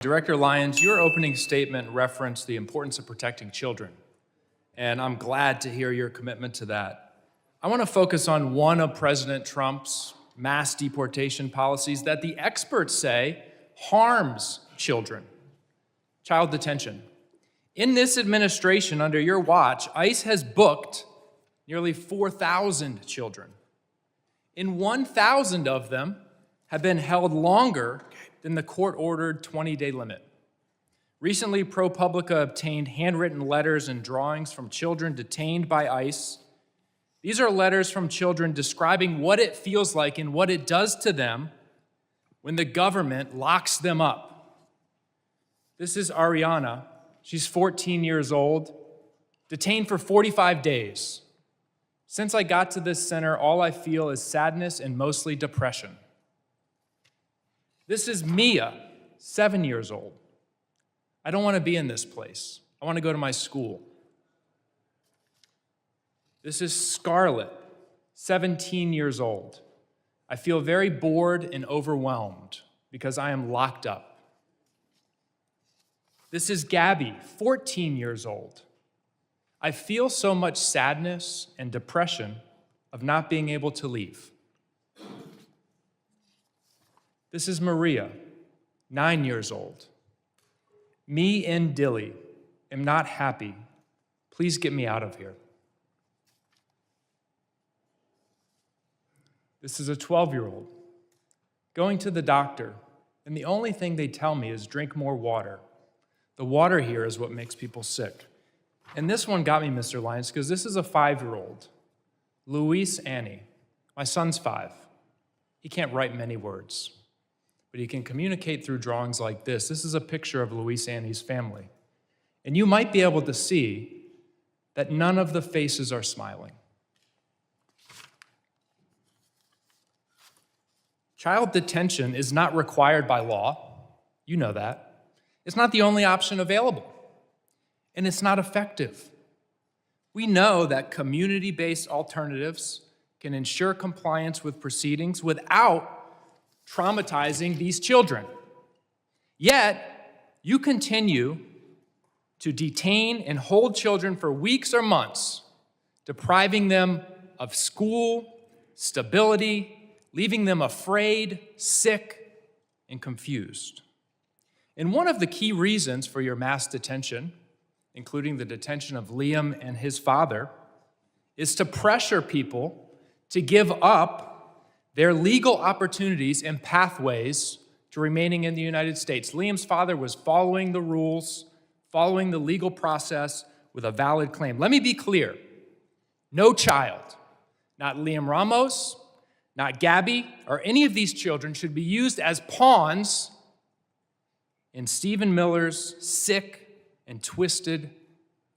Director Lyons, your opening statement referenced the importance of protecting children, and I'm glad to hear your commitment to that. I want to focus on one of President Trump's mass deportation policies that the experts say harms children: child detention. In this administration, under your watch, ICE has booked nearly 4,000 children, and 1,000 of them have been held longer than the court-ordered 20-day limit. Recently, ProPublica obtained handwritten letters and drawings from children detained by ICE. These are letters from children describing what it feels like and what it does to them when the government locks them up. This is Ariana. She's 14 years old, detained for 45 days. Since I got to this center, all I feel is sadness and mostly depression. This is Mia, 7 years old. I don't want to be in this place. I want to go to my school. This is Scarlett, 17 years old. I feel very bored and overwhelmed because I am locked up. This is Gabby, 14 years old. I feel so much sadness and depression of not being able to leave. This is Maria, 9 years old. Me and Dilly am not happy. Please get me out of here. This is a 12-year-old going to the doctor, and the only thing they tell me is drink more water. The water here is what makes people sick. And this one got me, Mr. Lyons, because this is a 5-year-old, Luis Annie. My son's 5. He can't write many words, but he can communicate through drawings like this. This is a picture of Luis Annie's family. And you might be able to see that none of the faces are smiling. Child detention is not required by law. You know that. It's not the only option available, and it's not effective. We know that community-based alternatives can ensure compliance with proceedings without traumatizing these children. Yet, you continue to detain and hold children for weeks or months, depriving them of school, stability, leaving them afraid, sick, and confused. And one of the key reasons for your mass detention, including the detention of Liam and his father, is to pressure people to give up their legal opportunities and pathways to remaining in the United States. Liam's father was following the rules, following the legal process with a valid claim. Let me be clear. No child, not Liam Ramos, not Gabby, or any of these children should be used as pawns in Stephen Miller's sick and twisted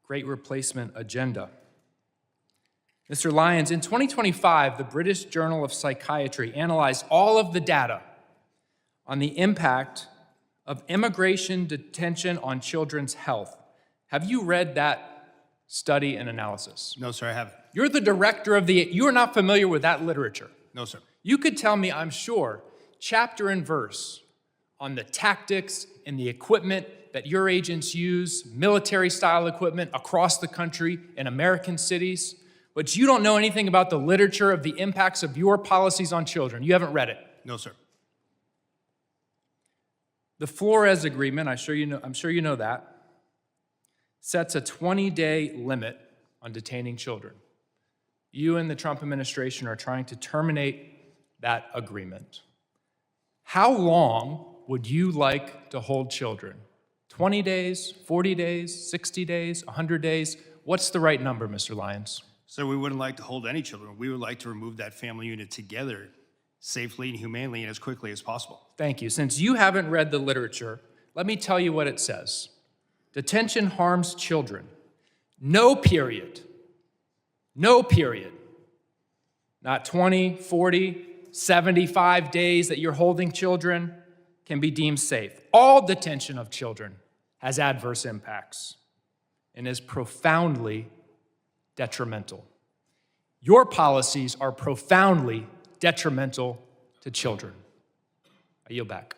great replacement agenda. Mr. Lyons, in 2025, the British Journal of Psychiatry analyzed all of the data on the impact of immigration detention on children's health. Have you read that study and analysis? No, sir, I haven't. You're the director of you are not familiar with that literature. No, sir. You could tell me, I'm sure, chapter and verse on the tactics and the equipment that your agents use, military-style equipment across the country in American cities, but you don't know anything about the literature of the impacts of your policies on children. You haven't read it. No, sir. The Flores Agreement, I'm sure you know that, sets a 20-day limit on detaining children. You and the Trump administration are trying to terminate that agreement. How long would you like to hold children? 20 days, 40 days, 60 days, 100 days? What's the right number, Mr. Lyons? So we wouldn't like to hold any children. We would like to remove that family unit together safely and humanely and as quickly as possible. Thank you. Since you haven't read the literature, let me tell you what it says. Detention harms children. No period. No period. Not 20, 40, 75 days that you're holding children can be deemed safe. All detention of children has adverse impacts and is profoundly detrimental. Your policies are profoundly detrimental to children. I yield back.